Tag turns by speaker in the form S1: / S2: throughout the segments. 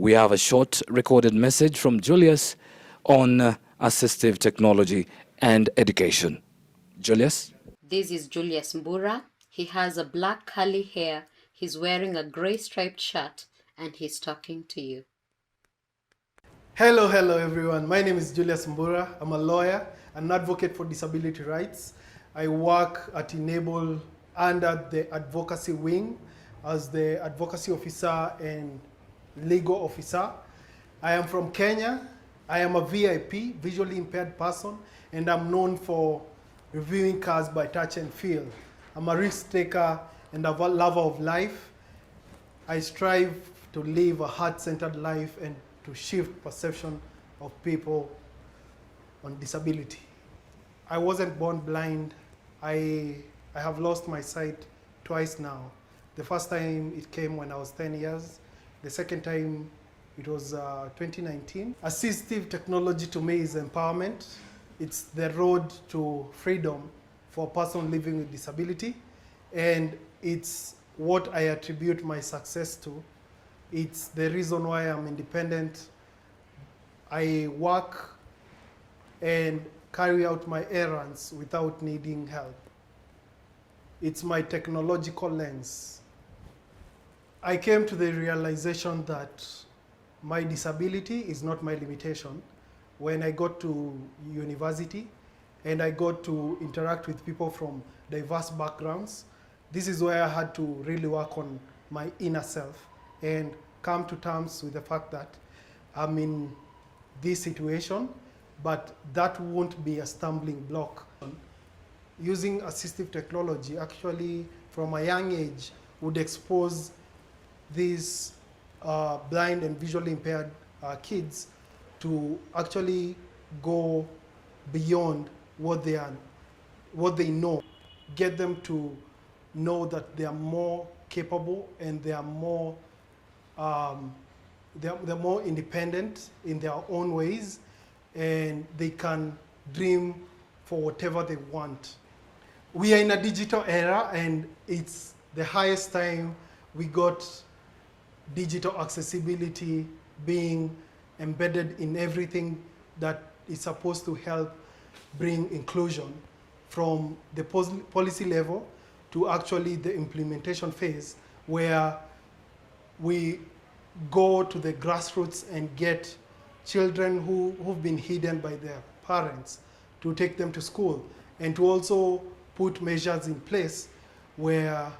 S1: we have a short recorded message from Julius on assistive technology and education. Julius?
S2: This is Julius Mbura. He has a black curly hair, he's wearing a grey striped shirt, and he's talking to you.
S3: Hello everyone. My name is Julius Mbura. I'm a lawyer, an advocate for disability rights. I work at inABLE under the advocacy wing as the advocacy officer and legal officer. I am from Kenya. I am a VIP, visually impaired person, and I'm known for reviewing cars by touch and feel. I'm a risk taker and a lover of life. I strive to live a heart-centered life and to shift perception of people on disability. I wasn't born blind. I have lost my sight twice now. The first time it came when I was 10 years. The second time it was 2019. Assistive technology to me is empowerment. It's the road to freedom for a person living with disability. And it's what I attribute my success to. It's the reason why I'm independent. I work and carry out my errands without needing help. It's my technological lens. I came to the realization that my disability is not my limitation when I got to university and I got to interact with people from diverse backgrounds. This is where I had to really work on my inner self and come to terms with the fact that I'm in this situation, but that won't be a stumbling block. Using assistive technology actually from a young age would expose these blind and visually impaired kids to actually go beyond what they know, get them to know that they are more capable and they are more they're more independent in their own ways, and they can dream for whatever they want. We are in a digital era, and it's the highest time we got digital accessibility being embedded in everything that is supposed to help bring inclusion from the policy level to actually the implementation phase, where we go to the grassroots and get children who've been hidden by their parents to take them to school, and to also put measures in place where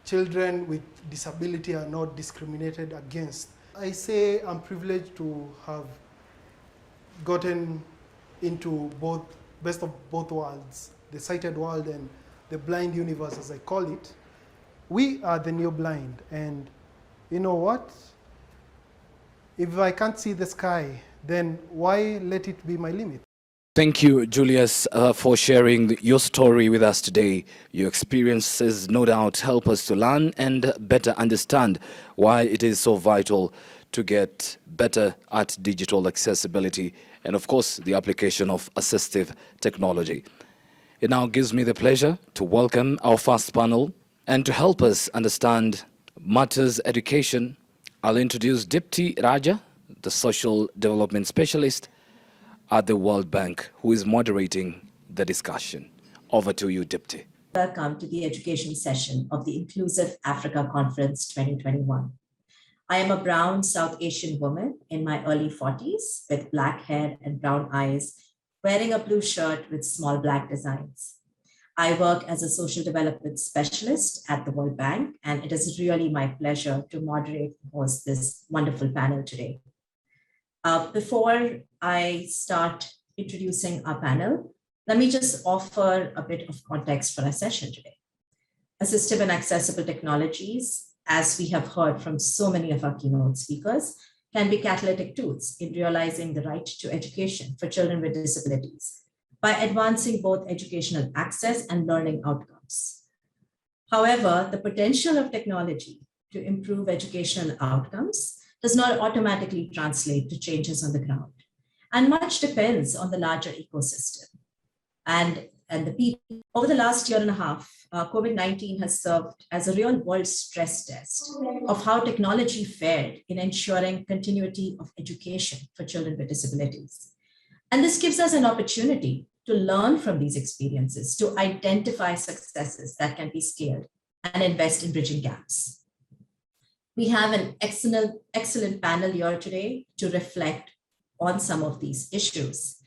S3: children with disability are not discriminated against. I say I'm privileged to have gotten into best of both worlds, the sighted world and the blind universe, as I call it. We are the new blind, and you know what? If I can't see the sky, then why let it be my limit?
S1: Thank you, Julius, for sharing your story with us today. Your experiences, no doubt, help us to learn and better understand why it is so vital to get better at digital accessibility and, of course, the application of assistive technology. It now gives me the pleasure to welcome our first panel, and to help us understand matters education, I'll introduce Deepti Raja, the Social Development Specialist at the World Bank, who is moderating the discussion. Over to you, Deepti.
S4: Welcome to the education session of the Inclusive Africa Conference 2021. I am a brown South Asian woman in my early 40s with black hair and brown eyes, wearing a blue shirt with small black designs. I work as a social development specialist at the World Bank, and it is really my pleasure to moderate and host this wonderful panel today. Before I start introducing our panel, let me just offer a bit of context for our session today. Assistive and accessible technologies, as we have heard from so many of our keynote speakers, can be catalytic tools in realizing the right to education for children with disabilities by advancing both educational access and learning outcomes. However, the potential of technology to improve educational outcomes does not automatically translate to changes on the ground, and much depends on the larger ecosystem. And and the people. Over the last year and a half, COVID-19 has served as a real world stress test of how technology fared in ensuring continuity of education for children with disabilities. And this gives us an opportunity to learn from these experiences, to identify successes that can be scaled and invest in bridging gaps. We have an excellent panel here today to reflect on some of these issues.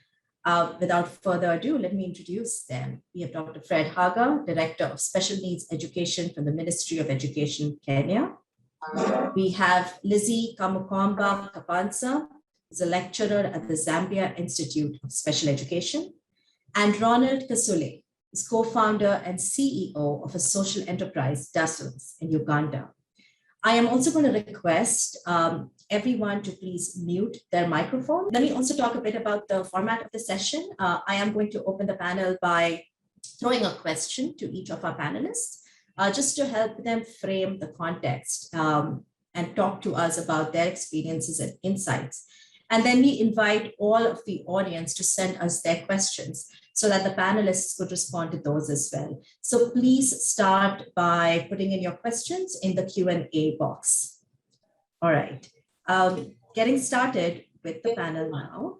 S4: Without further ado, let me introduce them. We have Dr. Fred Haga, Director of Special Needs Education from the Ministry of Education, Kenya. We have Lizzie Kamukwamba Kapansa, who's a lecturer at the Zambia Institute of Special Education, and Ronald Kasule, is co-founder and CEO of a social enterprise, Dasuns, in Uganda. I am also going to request everyone to please mute their microphone. Let me also talk a bit about the format of the session. I am going to open the panel by throwing a question to each of our panelists, just to help them frame the context and talk to us about their experiences and insights. And then we invite all of the audience to send us their questions so that the panelists could respond to those as well. So please start by putting in your questions in the Q&A box. All right, getting started with the panel now.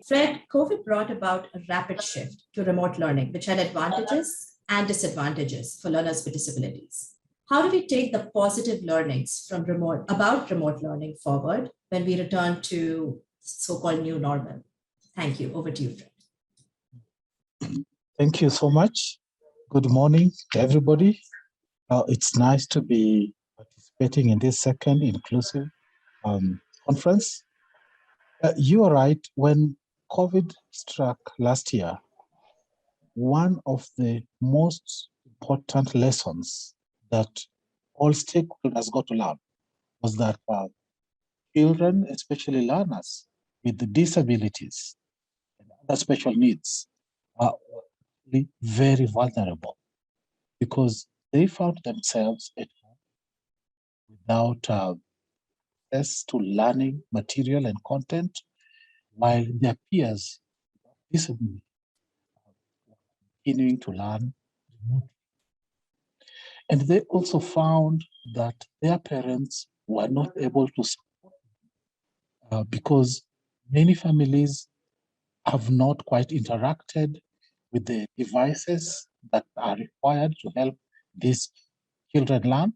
S4: Fred, COVID brought about a rapid shift to remote learning, which had advantages and disadvantages for learners with disabilities. How do we take the positive learnings from remote learning forward when we return to so-called new normal? Thank you. Over to you, Fred.
S5: Thank you so much. Good morning to everybody. It's nice to be participating in this second inclusive conference. You are right. When COVID struck last year, one of the most important lessons that all stakeholders got to learn was that children, especially learners with the disabilities and other special needs, are very vulnerable because they found themselves at home without access to learning material and content, while their peers with disability were continuing to learn remotely. And they also found that their parents were not able to support them because many families have not quite interacted with the devices that are required to help these children learn.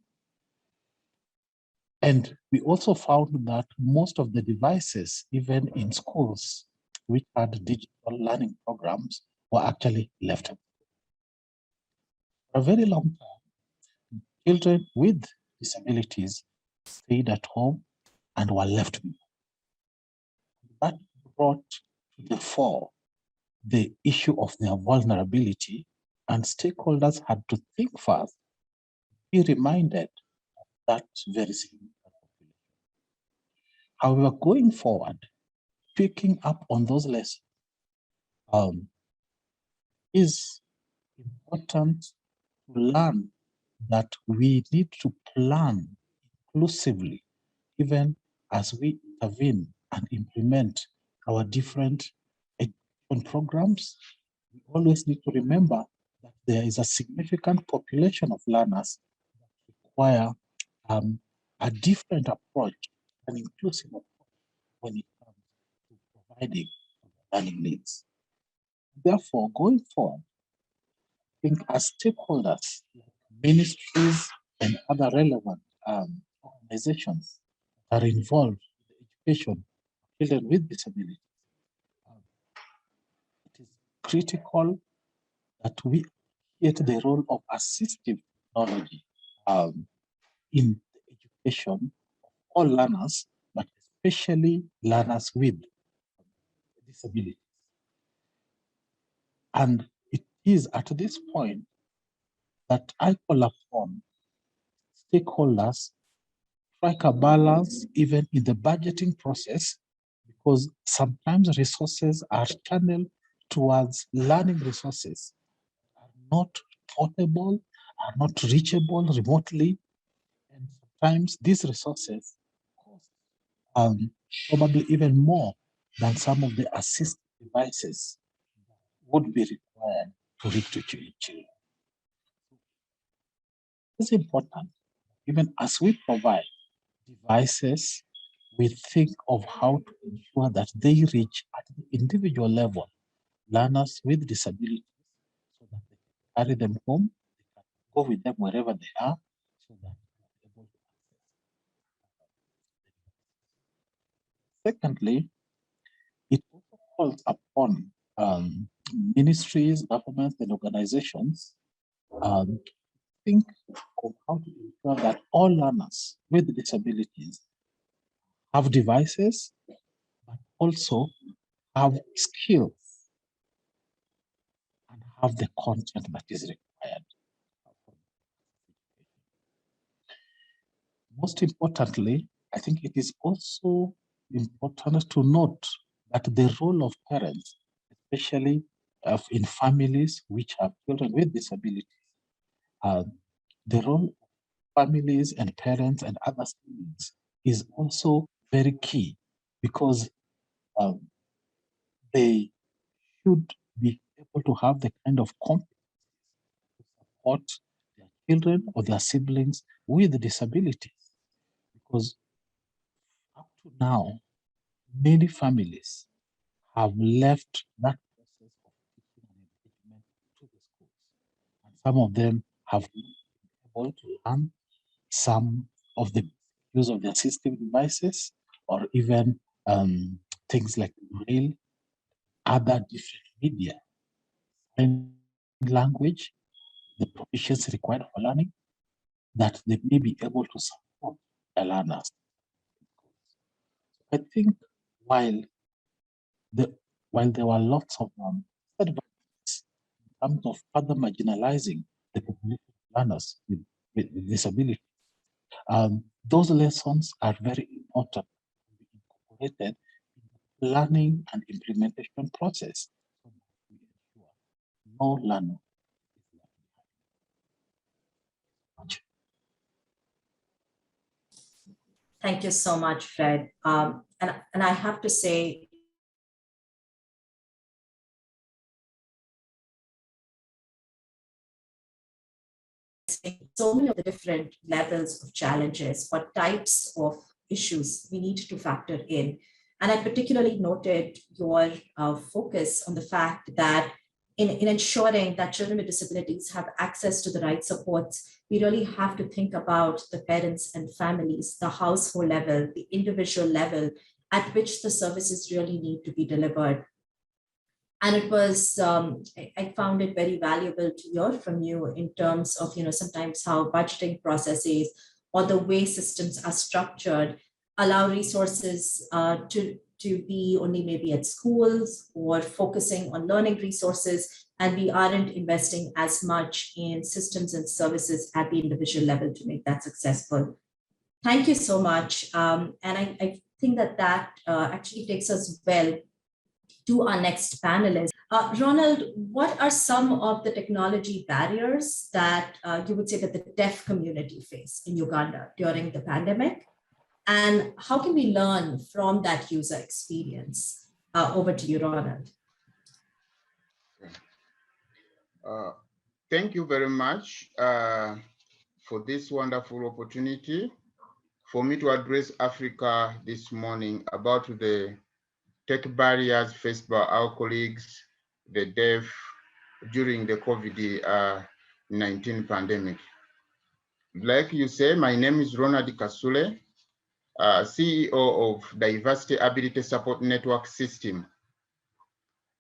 S5: And we also found that most of the devices, even in schools, which had digital learning programs, were actually left. For a very long time, children with disabilities stayed at home and were left behind. That brought to the fore the issue of their vulnerability, and stakeholders had to think fast, be reminded of that very significant population. However, going forward, picking up on those lessons is important to learn that we need to plan inclusively, even as we intervene and implement our different education programs. We always need to remember that there is a significant population of learners that require a different approach, an inclusive approach when it comes to providing learning needs. Therefore, going forward, I think as stakeholders, like ministries and other relevant organizations that are involved in the education of children with disabilities, it is critical that we get the role of assistive technology in the education of all learners, but especially learners with disabilities. And it is at this point that I call upon stakeholders strike a balance even in the budgeting process, because sometimes resources are channeled towards learning resources are not portable, are not reachable remotely, and sometimes these resources cost probably even more than some of the assist devices that would be required to reach to children. It's important, even as we provide devices, we think of how to ensure that they reach at the individual level learners with disabilities so that they can carry them home, they can go with them wherever they are, so that they are able to access. Secondly, it also calls upon ministries, governments, and organizations to think of how to ensure that all learners with disabilities have devices, but also have skills and have the content that is required. Most importantly, I think it is also important to note that the role of parents, especially in families which have children with disabilities, the role of families and parents and other siblings is also very key, because they should be able to have the kind of competence to support their children or their siblings with disabilities. Because up to now, many families have left that process of teaching and engagement to the schools. And some of them have not been able to learn some of the use of the assistive devices, or even things like Braille, other different media, sign language, the proficiency required for learning, that they may be able to support the learners. I think while there were lots of advantages in terms of further marginalizing the population of learners with disability, those lessons are very important to be incorporated in the learning and implementation process, so that we ensure no learner is left behind.
S4: Thank you so much, Fred. And I have to say, so many of the different levels of challenges, what types of issues we need to factor in. And I particularly noted your focus on the fact that in ensuring that children with disabilities have access to the right supports, we really have to think about the parents and families, the household level, the individual level at which the services really need to be delivered. And it was, I found it very valuable to hear from you in terms of, sometimes how budgeting processes or the way systems are structured allow resources to be only maybe at schools or focusing on learning resources, and we aren't investing as much in systems and services at the individual level to make that successful. Thank you so much. And I think that actually takes us well to our next panelist. Ronald, what are some of the technology barriers that you would say that the deaf community face in Uganda during the pandemic? And how can we learn from that user experience? Over to you, Ronald.
S6: Thank you very much for this wonderful opportunity for me to address Africa this morning about the tech barriers faced by our colleagues, the deaf, during the COVID-19 pandemic. Like you say, my name is Ronald Kasule, CEO of Diversity Ability Support Network System.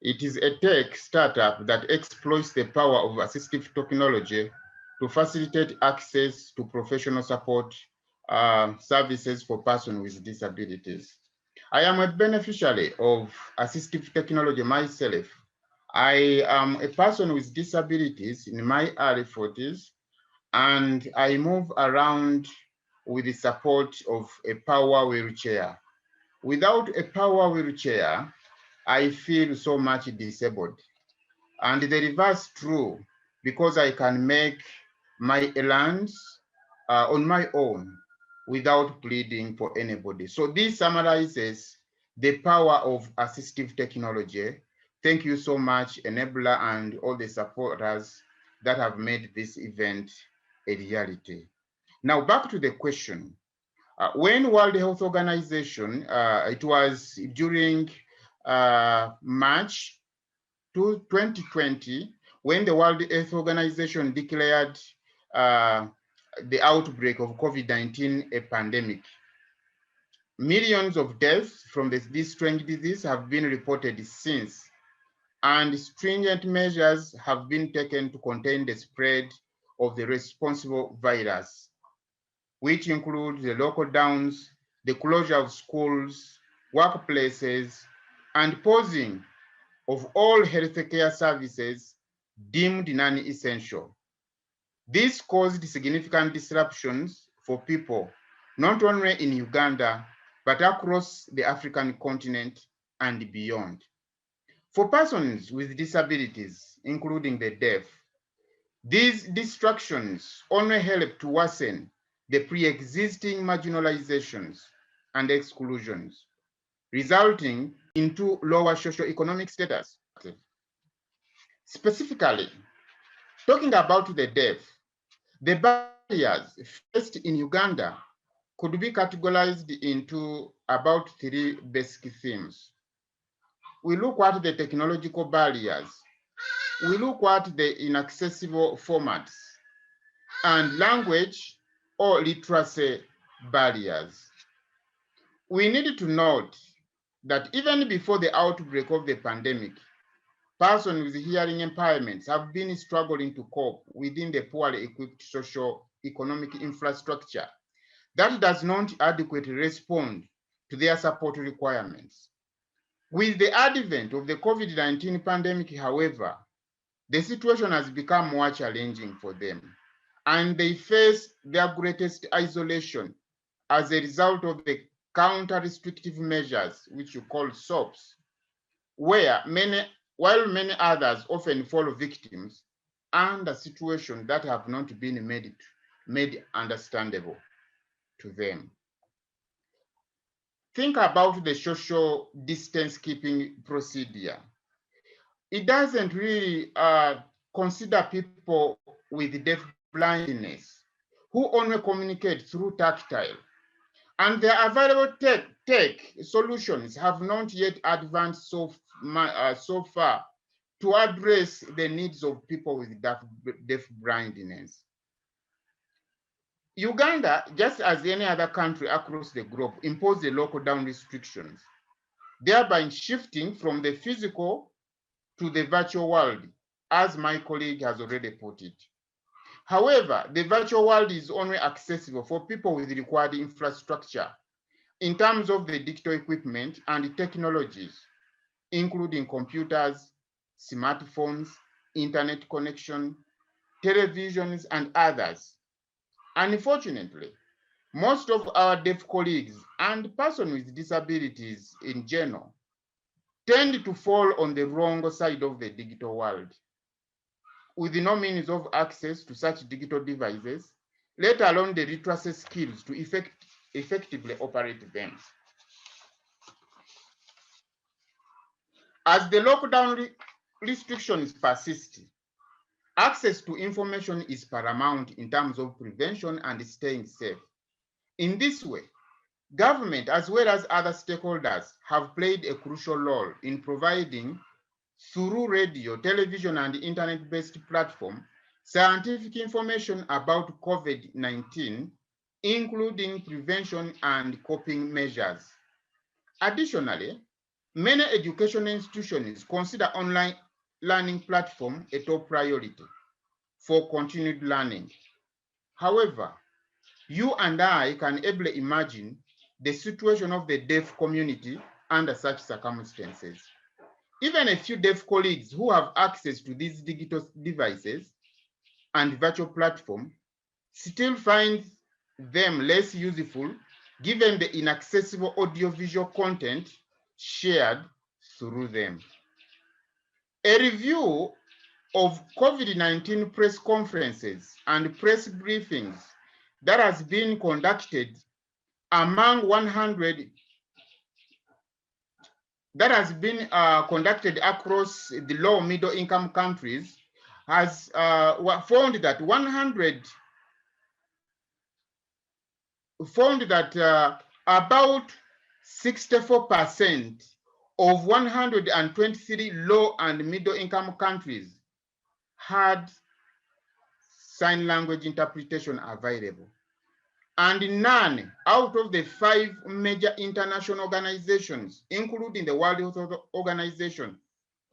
S6: It is a tech startup that exploits the power of assistive technology to facilitate access to professional support services for persons with disabilities. I am a beneficiary of assistive technology myself. I am a person with disabilities in my early 40s, and I move around with the support of a power wheelchair. Without a power wheelchair, I feel so much disabled. And the reverse true, because I can make my errands on my own without pleading for anybody. So this summarizes the power of assistive technology Thank you so much, inABLE and all the supporters that have made this event a reality. Now back to the question. When World Health Organization, it was during March 2020, when the World Health Organization declared the outbreak of COVID-19 a pandemic. Millions of deaths from this strange disease have been reported since, and stringent measures have been taken to contain the spread of the responsible virus, which include the lockdowns, the closure of schools, workplaces, and pausing of all healthcare services deemed non-essential. This caused significant disruptions for people, not only in Uganda, but across the African continent and beyond. For persons with disabilities, including the deaf, these distractions only help to worsen the pre-existing marginalizations and exclusions, resulting into lower socioeconomic status. Specifically, talking about the deaf, the barriers faced in Uganda could be categorized into about 3 basic themes. We look at the technological barriers, we look at the inaccessible formats, and language or literacy barriers. We need to note that even before the outbreak of the pandemic, persons with hearing impairments have been struggling to cope within the poorly equipped socio-economic infrastructure that does not adequately respond to their support requirements. With the advent of the COVID-19 pandemic, however, the situation has become more challenging for them, and they face their greatest isolation as a result of the counter-restrictive measures, which you call SOPs, while many others often fall victims under situations that have not been made understandable to them. Think about the social distance keeping procedure. It doesn't really consider people with deaf blindness who only communicate through tactile. And the available tech solutions have not yet advanced so far to address the needs of people with deaf blindness. Uganda, just as any other country across the globe, imposed the lockdown restrictions, thereby shifting from the physical to the virtual world, as my colleague has already put it. However, the virtual world is only accessible for people with required infrastructure in terms of the digital equipment and technologies, including computers, smartphones, internet connection, televisions, and others. Unfortunately, most of our deaf colleagues and persons with disabilities in general tend to fall on the wrong side of the digital world, with no means of access to such digital devices, let alone the literacy skills to effectively operate them. As the lockdown restrictions persist, access to information is paramount in terms of prevention and staying safe. In this way, government as well as other stakeholders have played a crucial role in providing, through radio, television, and internet-based platform, scientific information about COVID-19, including prevention and coping measures. Additionally, many educational institutions consider online learning platform a top priority for continued learning. However, you and I can ably imagine the situation of the deaf community under such circumstances. Even a few deaf colleagues who have access to these digital devices and virtual platform still find them less useful given the inaccessible audiovisual content shared through them. A review of COVID-19 press conferences and press briefings that has been conducted among 100 that has been conducted across the low middle income countries has found that about 64% of 123 low and middle income countries had sign language interpretation available. And none out of the 5 major international organizations, including the World Health Organization,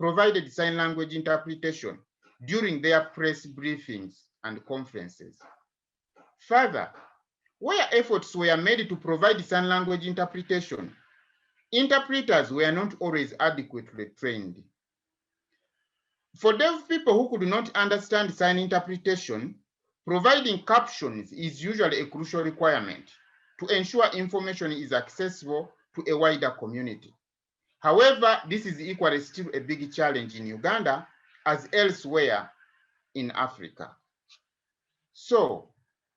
S6: provided sign language interpretation during their press briefings and conferences. Further, where efforts were made to provide sign language interpretation, interpreters were not always adequately trained. For deaf people who could not understand sign interpretation, providing captions is usually a crucial requirement to ensure information is accessible to a wider community. However, this is equally still a big challenge in Uganda as elsewhere in Africa. So,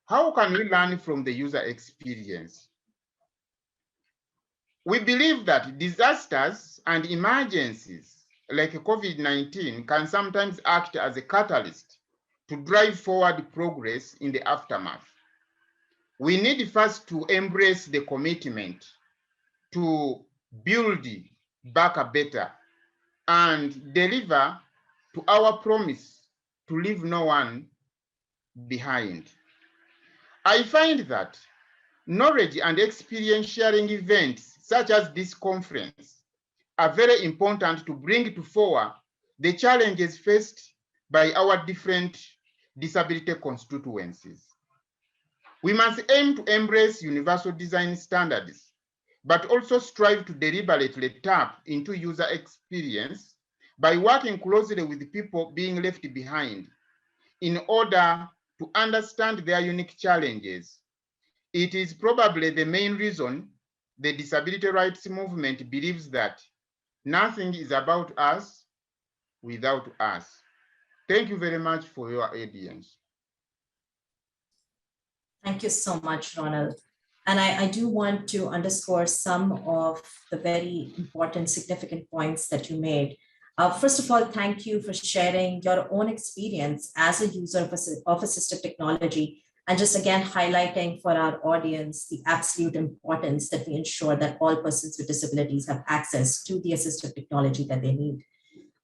S6: how can we learn from the user experience? We believe that disasters and emergencies like COVID-19 can sometimes act as a catalyst to drive forward progress in the aftermath. We need first to embrace the commitment to build back better and deliver to our promise to leave no one behind. I find that knowledge and experience sharing events such as this conference are very important to bring to fore the challenges faced by our different disability constituencies. We must aim to embrace universal design standards, but also strive to deliberately tap into user experience by working closely with people being left behind in order to understand their unique challenges. It is probably the main reason the disability rights movement believes that nothing is about us without us. Thank you very much for your audience.
S4: Thank you so much, Ronald. And I do want to underscore some of the very important, significant points that you made. First of all, thank you for sharing your own experience as a user of assistive technology, and just again highlighting for our audience the absolute importance that we ensure that all persons with disabilities have access to the assistive technology that they need.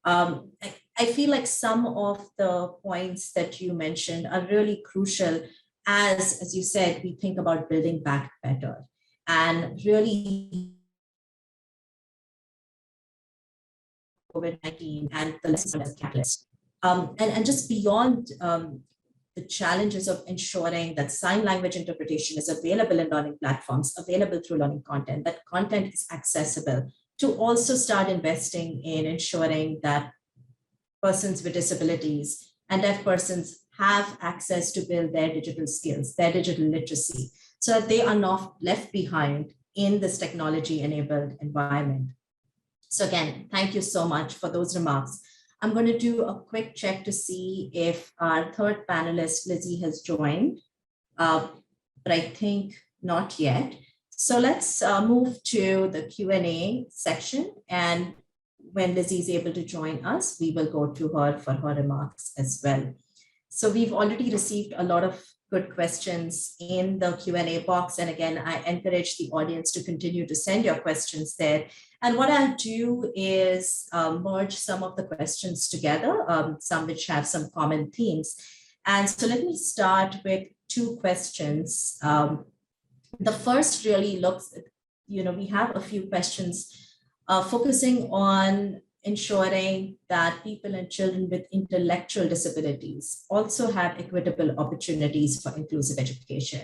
S4: I feel like some of the points that you mentioned are really crucial as you said, we think about building back better and really COVID-19 and the lessons as catalyst. And just beyond the challenges of ensuring that sign language interpretation is available in learning platforms, available through learning content, that content is accessible, to also start investing in ensuring that persons with disabilities and deaf persons have access to build their digital skills, their digital literacy, so that they are not left behind in this technology-enabled environment. So again, thank you so much for those remarks. I'm going to do a quick check to see if our third panelist, Lizzie, has joined, but I think not yet. So let's move to the Q&A section, and when Lizzie is able to join us, we will go to her for her remarks as well. So we've already received a lot of good questions in the Q&A box. And again, I encourage the audience to continue to send your questions there. And what I'll do is merge some of the questions together, some which have some common themes. And so let me start with 2 questions. The first really looks, we have a few questions focusing on ensuring that people and children with intellectual disabilities also have equitable opportunities for inclusive education.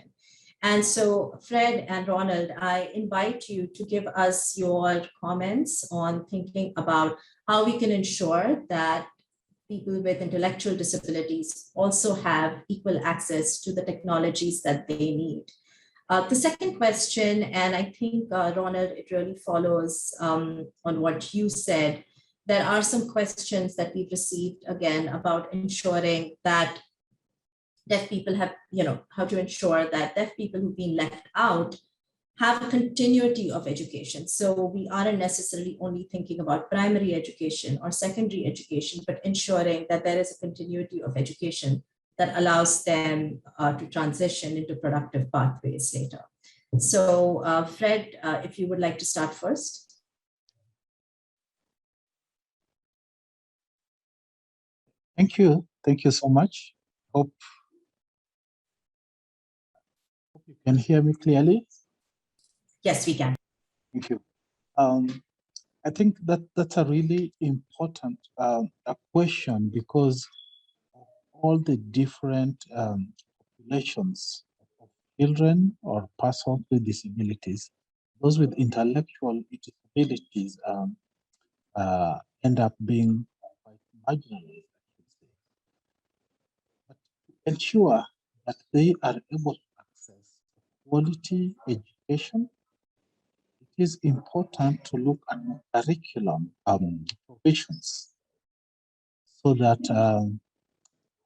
S4: And so Fred and Ronald, I invite you to give us your comments on thinking about how we can ensure that people with intellectual disabilities also have equal access to the technologies that they need. The second question, and I think, Ronald, it really follows on what you said. There are some questions that we've received, again, about ensuring that deaf people have, how to ensure that deaf people who've been left out have a continuity of education. So we aren't necessarily only thinking about primary education or secondary education, but ensuring that there is a continuity of education that allows them to transition into productive pathways later. So Fred, if you would like to start first.
S5: Thank you. Thank you so much. Hope you can hear me clearly.
S4: Yes, we can.
S5: Thank you. I think that's a really important a question, because of all the different populations of children or persons with disabilities. Those with intellectual disabilities end up being quite marginalized, I should say. But to ensure that they are able to access quality education, it is important to look at curriculum provisions, so that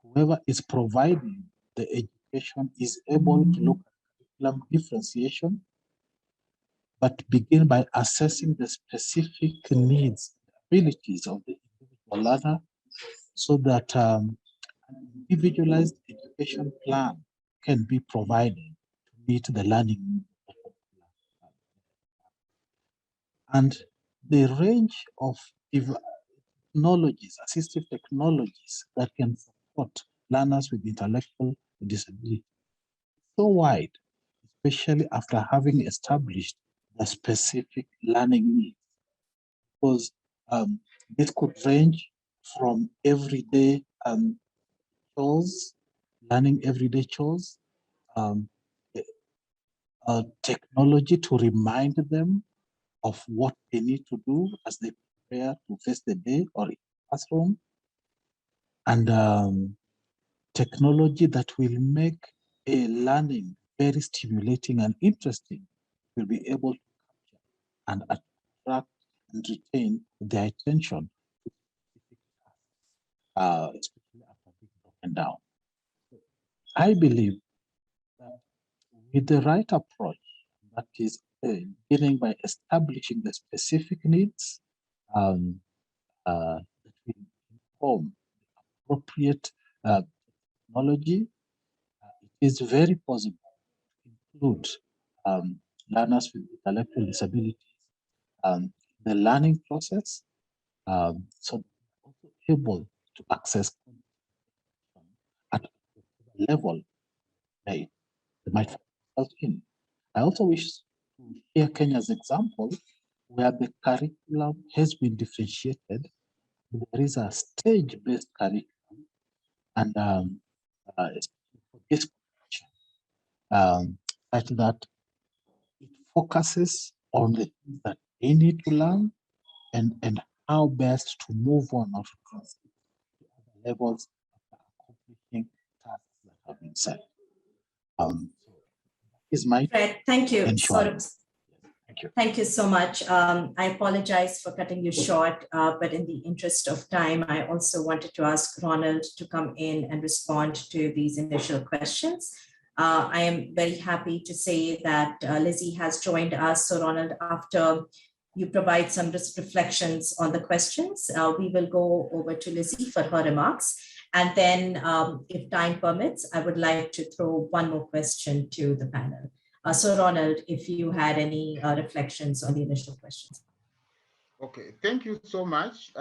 S5: whoever is providing the education is able to look at curriculum differentiation, but begin by assessing the specific needs and abilities of the individual learner, so that an individualized education plan can be provided to meet the learning needs of the particular learner. And the range of technologies, assistive technologies that can support learners with intellectual disability so wide, especially after having established the specific learning needs. Because this could range from everyday chores, learning everyday chores, um, technology to remind them of what they need to do as they prepare to face the day or in the classroom, and technology that will make a learning very stimulating and interesting, will be able to capture and attract and retain their attention, especially after being broken down. I believe that with the right approach, that is beginning by establishing the specific needs that will inform appropriate technology, it is very possible to include learners with intellectual disabilities the learning process, so they're also able to access at a level they might find themselves in. I also wish to share Kenya's example, where the curriculum has been differentiated. There is a stage-based curriculum, and for this such that it focuses on the things that they need to learn, and how best to move on or to transit to other levels after accomplishing tasks that have been set. So is my
S4: Fred, thank you.
S5: Thank you.
S4: Thank you so much. I apologize for cutting you short, but in the interest of time, I also wanted to ask Ronald to come in and respond to these initial questions. I am very happy to say that Lizzie has joined us. So Ronald, after you provide some reflections on the questions, we will go over to Lizzie for her remarks. And then if time permits, I would like to throw one more question to the panel. So Ronald, if you had any reflections on the initial questions.
S6: Okay, thank you so much.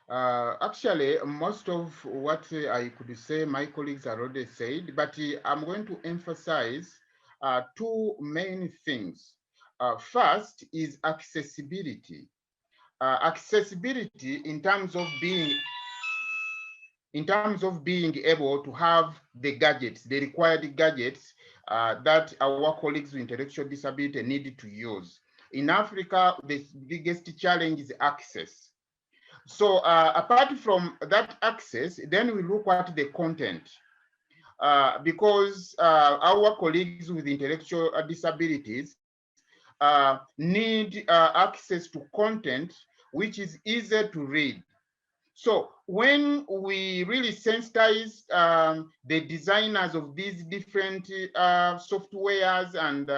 S6: Actually, most of what I could say, my colleagues already said, but I'm going to emphasize two main things. First is accessibility. Accessibility in terms of being able to have the gadgets, the required gadgets that our colleagues with intellectual disability need to use. In Africa, the biggest challenge is access. So apart from that access, then we look at the content. Because our colleagues with intellectual disabilities need access to content which is easier to read. So when we really sensitize the designers of these different softwares and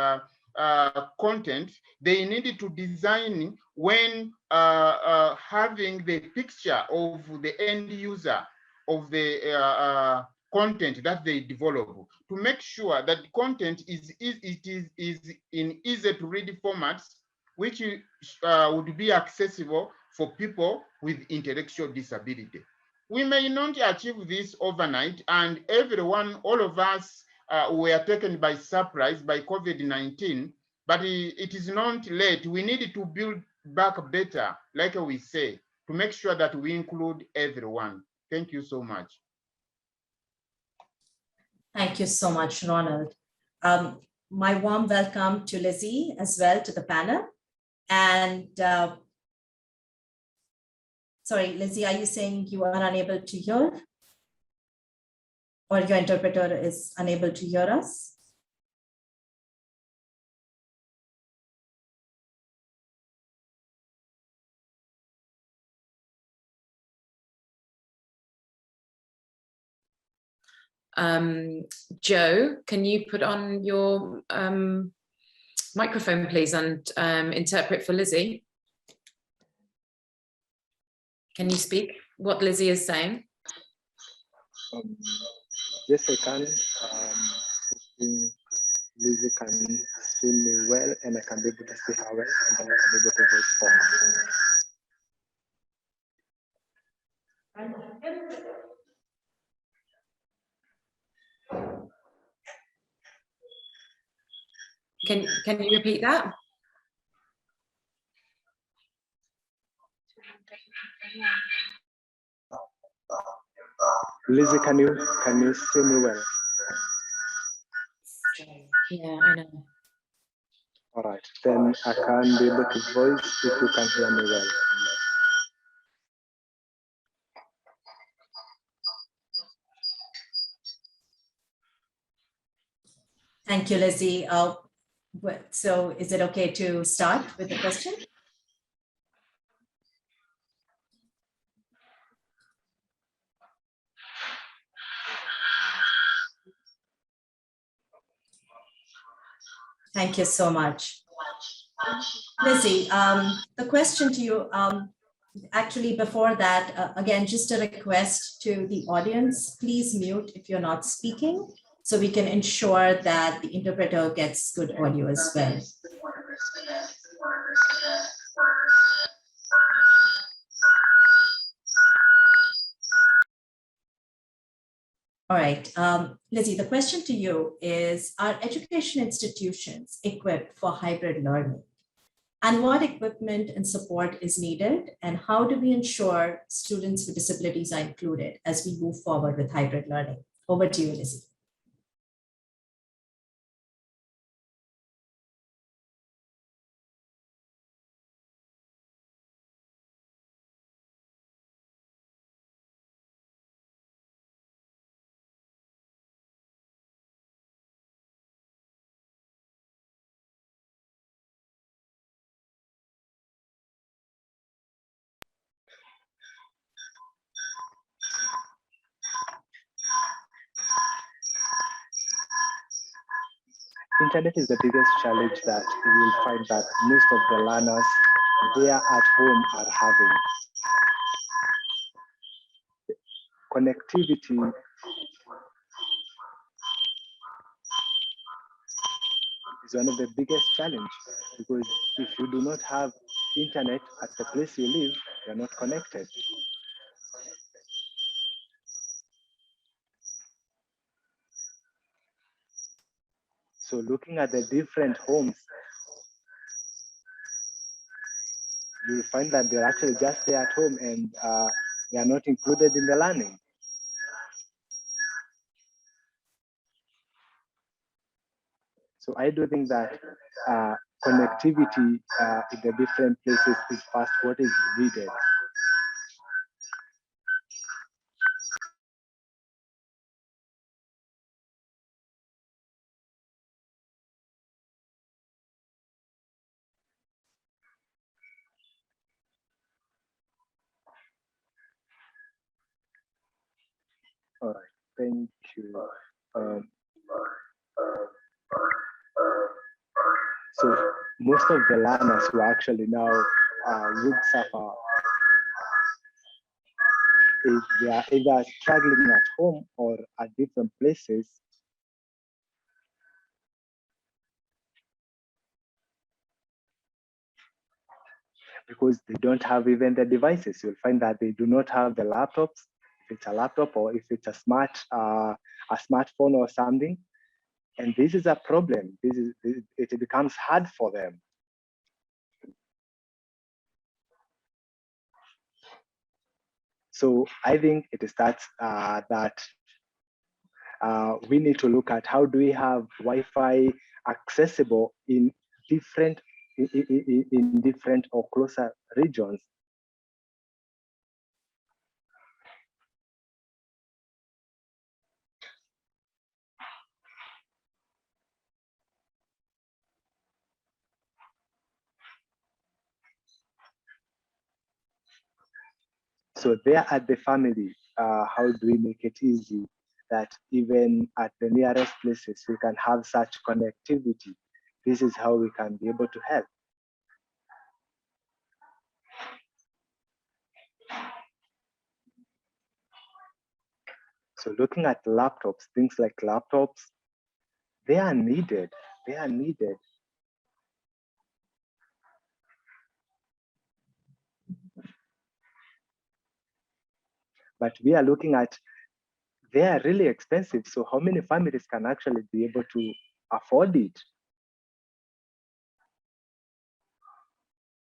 S6: content, they needed to design when having the picture of the end user of the content that they develop, to make sure that the content is in easy to read formats, which would be accessible for people with intellectual disability. We may not achieve this overnight, and everyone, all of us, were taken by surprise by COVID-19, but it is not late. We need to build back better, like we say, to make sure that we include everyone. Thank you so much.
S4: Thank you so much, Ronald. My warm welcome to Lizzie as well, to the panel. And sorry, Lizzie, are you saying you are unable to hear? Or your interpreter is unable to hear us?
S7: Joe, can you put on your microphone, please, and interpret for Lizzie? Can you speak what Lizzie is saying?
S8: Yes, I can. Lizzie can see me well, and I can be able to see her well, and then I can be able to voice for her.
S7: Can you repeat that?
S8: Lizzie, can you see me well?
S7: Yeah, I know.
S8: All right, then I can be able to voice if you can hear me well.
S4: Thank you, Lizzie. So is it okay to start with the question? Thank you so much. Lizzie, the question to you, actually before that, again, just a request to the audience, please mute if you're not speaking, so we can ensure that the interpreter gets good audio as well. All right, Lizzie, the question to you is, are education institutions equipped for hybrid learning? And what equipment and support is needed? And how do we ensure students with disabilities are included as we move forward with hybrid learning? Over to you, Lizzie.
S8: Internet is the biggest challenge that you will find that most of the learners there at home are having. Connectivity is one of the biggest challenges, because if you do not have internet at the place you live, you're not connected. So looking at the different homes, you'll find that they're actually just there at home and they are not included in the learning. So I do think that connectivity in the different places is first what is needed. All right, thank you. most of the learners who actually now would suffer if they are either struggling at home or at different places. Because they don't have even the devices. You'll find that they do not have the laptops, if it's a laptop or if it's a smartphone or something. And this is a problem. It becomes hard for them. So I think it starts that we need to look at how do we have Wi-Fi accessible in different or closer regions. So there at the family, how do we make it easy that even at the nearest places, we can have such connectivity? This is how we can be able to help. So looking at laptops, things like laptops, they are needed. They are needed. But we are looking at, they are really expensive. So how many families can actually be able to afford it?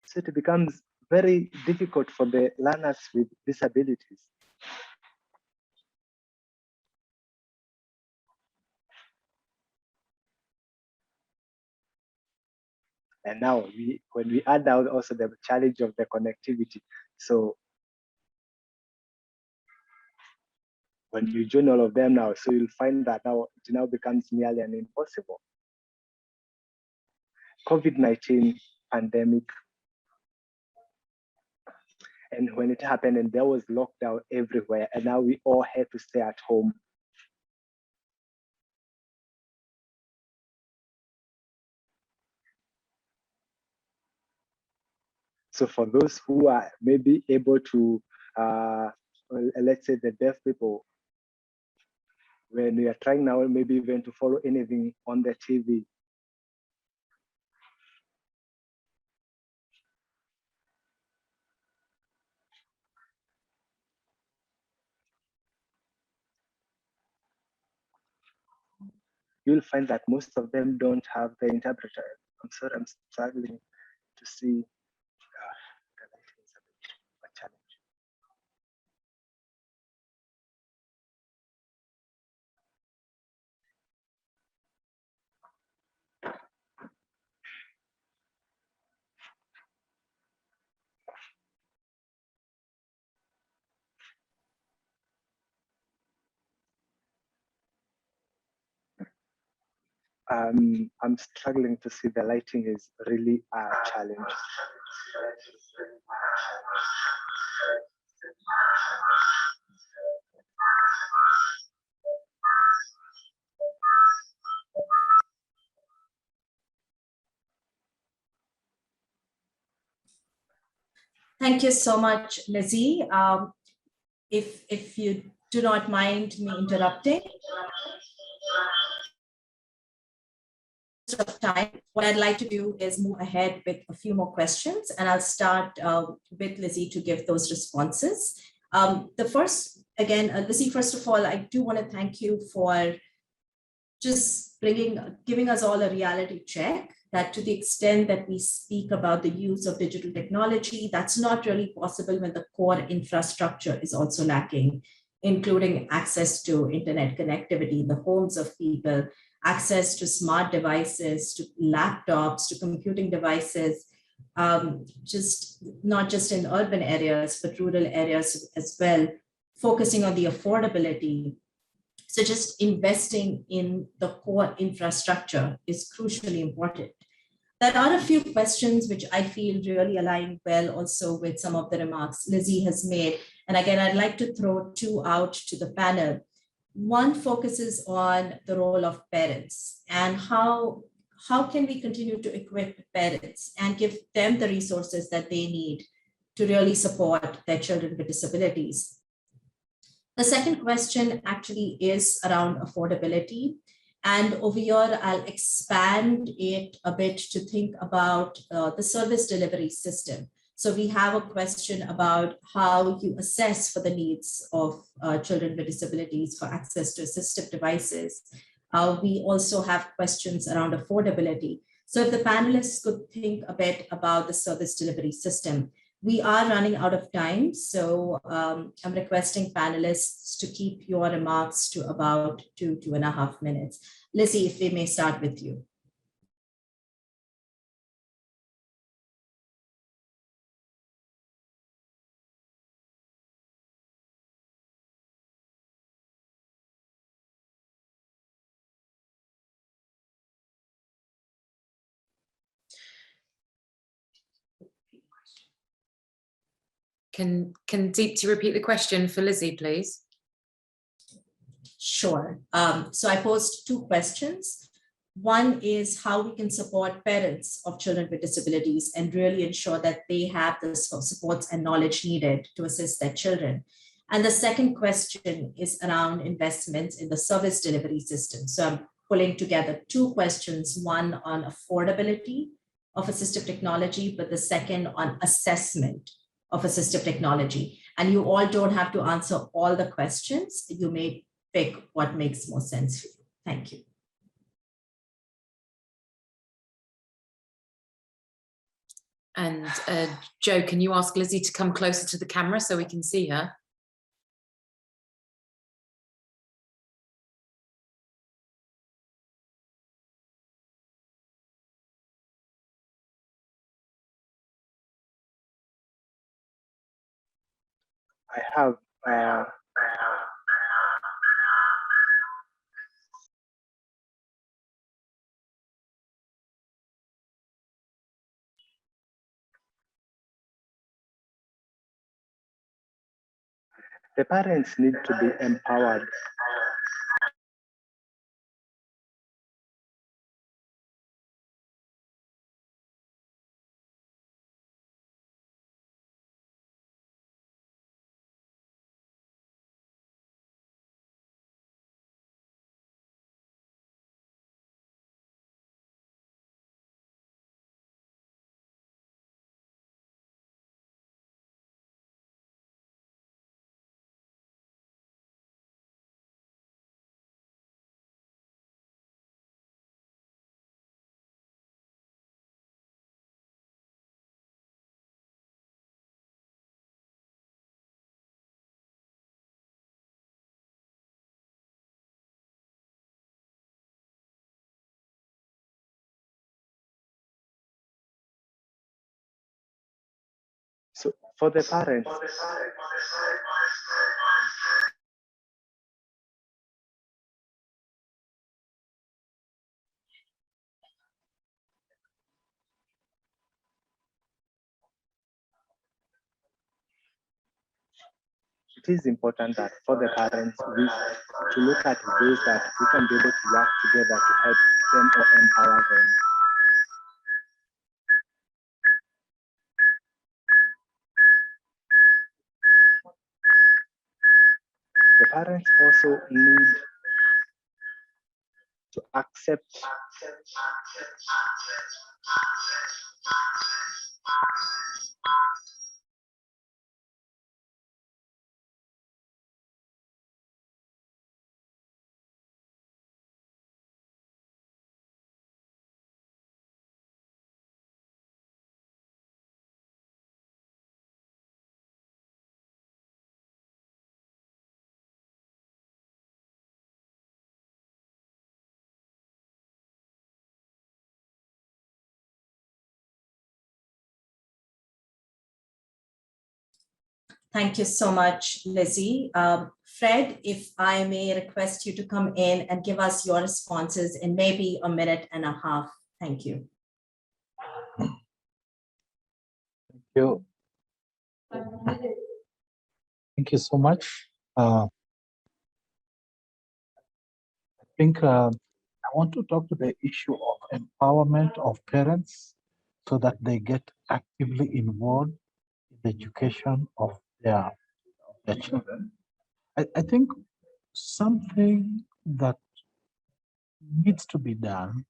S8: So it becomes very difficult for the learners with disabilities. And now when we add out also the challenge of the connectivity. So when you join all of them now, so you'll find that now it now becomes nearly an impossible. COVID-19 pandemic. And when it happened and there was lockdown everywhere, and now we all had to stay at home. So for those who are maybe able to, let's say the deaf people, when we are trying now maybe even to follow anything on the TV, you'll find that most of them don't have the interpreter. I'm sorry, I'm struggling to see. A challenge. I'm struggling to see, the lighting is really a challenge.
S4: Thank you so much, Lizzie. If you do not mind me interrupting, of time, what I'd like to do is move ahead with a few more questions, and I'll start with Lizzie to give those responses. The first, again, Lizzie, first of all, I do want to thank you for just giving us all a reality check that to the extent that we speak about the use of digital technology, that's not really possible when the core infrastructure is also lacking, including access to internet connectivity in the homes of people, access to smart devices, to laptops, to computing devices, just not just in urban areas, but rural areas as well, focusing on the affordability. So just investing in the core infrastructure is crucially important. There are a few questions which I feel really align well also with some of the remarks Lizzie has made. And again, I'd like to throw two out to the panel. One focuses on the role of parents and how how can we continue to equip parents and give them the resources that they need to really support their children with disabilities? The second question actually is around affordability. And over here, I'll expand it a bit to think about the service delivery system. So we have a question about how you assess for the needs of children with disabilities for access to assistive devices. We also have questions around affordability. So if the panelists could think a bit about the service delivery system. We are running out of time, so I'm requesting panelists to keep your remarks to about 2.5 minutes. Lizzie, if we may start with you.
S7: Can Deepti repeat the question for Lizzie, please?
S4: Sure. So I posed 2 questions. One is how we can support parents of children with disabilities and really ensure that they have the supports and knowledge needed to assist their children. And the second question is around investments in the service delivery system. So I'm pulling together 2 questions, one on affordability of assistive technology, but the second on assessment of assistive technology. And you all don't have to answer all the questions. You may pick what makes more sense for you. Thank you.
S7: And Joe, can you ask Lizzie to come closer to the camera so we can see her?
S8: I have the parents need to be empowered. So for the parents, it is important that for the parents to look at ways that we can be able to work together to help them or empower them. The parents also need to accept
S4: Thank you so much, Lizzie. Fred, if I may request you to come in and give us your responses in maybe 1.5 minutes. Thank you.
S5: Thank you. Thank you so much. I think want to talk to the issue of empowerment of parents so that they get actively involved in the education of their children. I think something that needs to be done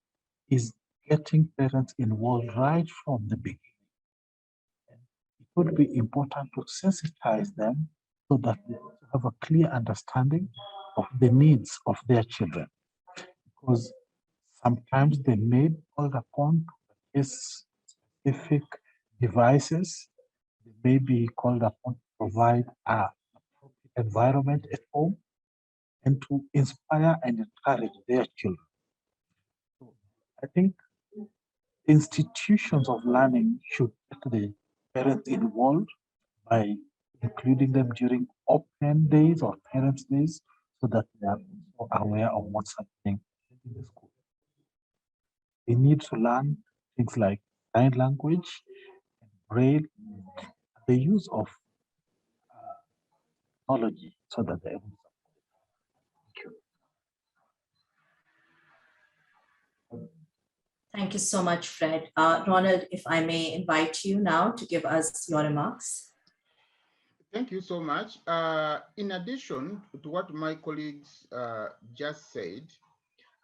S5: is getting parents involved right from the beginning. It would be important to sensitize them so that they have a clear understanding of the needs of their children. Because sometimes they may be called upon to purchase specific devices. They may be called upon to provide an appropriate environment at home and to inspire and encourage their children. So I think institutions of learning should get the parents involved by including them during open days or parents' days so that they are also aware of what's happening in the school. They need to learn things like sign language, braille, the use of technology so that they're able to. Thank you.
S4: Thank you so much, Fred. Ronald, if I may invite you now to give us your remarks.
S6: Thank you so much. In addition to what my colleagues just said,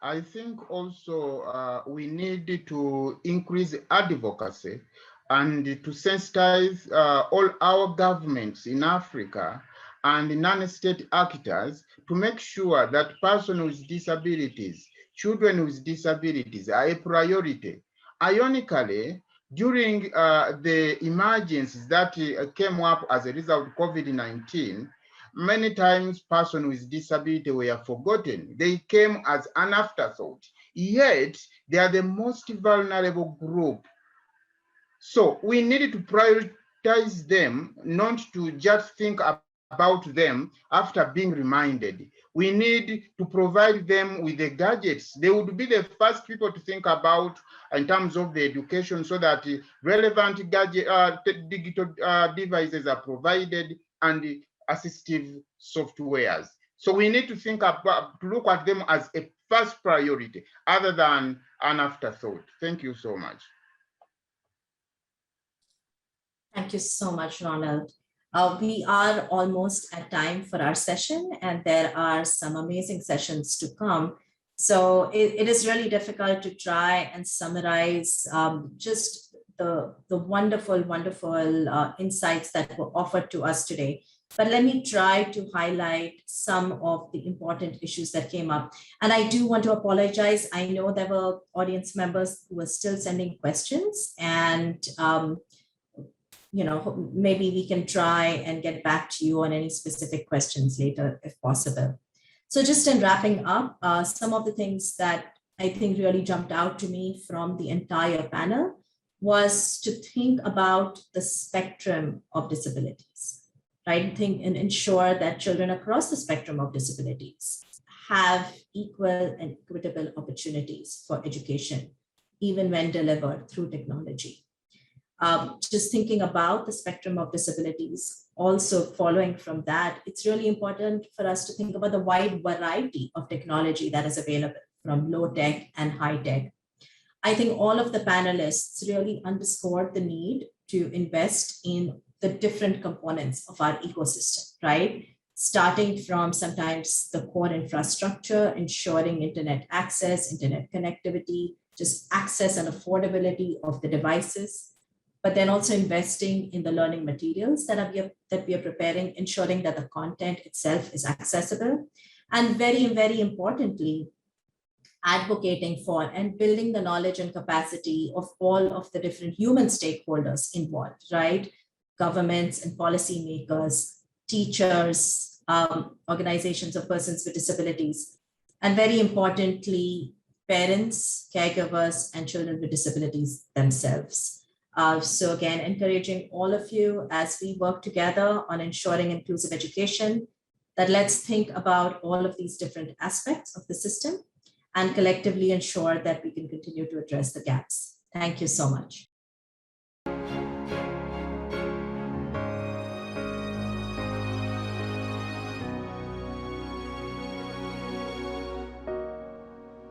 S6: I think also we need to increase advocacy and to sensitize all our governments in Africa and non-state actors to make sure that persons with disabilities, children with disabilities are a priority. Ironically, during the emergencies that came up as a result of COVID-19, many times persons with disability were forgotten. They came as an afterthought, yet they are the most vulnerable group. So we needed to prioritize them, not to just think about them after being reminded. We need to provide them with the gadgets. They would be the first people to think about in terms of the education so that relevant gadget, digital devices are provided and assistive softwares. So we need to think about, to look at them as a first priority other than an afterthought. Thank you so much.
S4: Thank you so much, Ronald. We are almost at time for our session, and there are some amazing sessions to come. So it is really difficult to try and summarize just the wonderful, wonderful insights that were offered to us today. But let me try to highlight some of the important issues that came up. And I do want to apologize. I know there were audience members who were still sending questions, and you know, maybe we can try and get back to you on any specific questions later if possible. So just in wrapping up, some of the things that I think really jumped out to me from the entire panel was to think about the spectrum of disabilities, right? Think and ensure that children across the spectrum of disabilities have equal and equitable opportunities for education, even when delivered through technology. Just thinking about the spectrum of disabilities, also following from that, it's really important for us to think about the wide variety of technology that is available from low tech and high tech. I think all of the panelists really underscored the need to invest in the different components of our ecosystem, right? Starting from sometimes the core infrastructure, ensuring internet access, internet connectivity, just access and affordability of the devices, but then also investing in the learning materials that we are preparing, ensuring that the content itself is accessible, and very, very importantly, advocating for and building the knowledge and capacity of all of the different human stakeholders involved, right? Governments and policymakers, teachers, organizations of persons with disabilities, and very importantly, parents, caregivers, and children with disabilities themselves. So again, encouraging all of you as we work together on ensuring inclusive education, that let's think about all of these different aspects of the system and collectively ensure that we can continue to address the gaps. Thank you so much.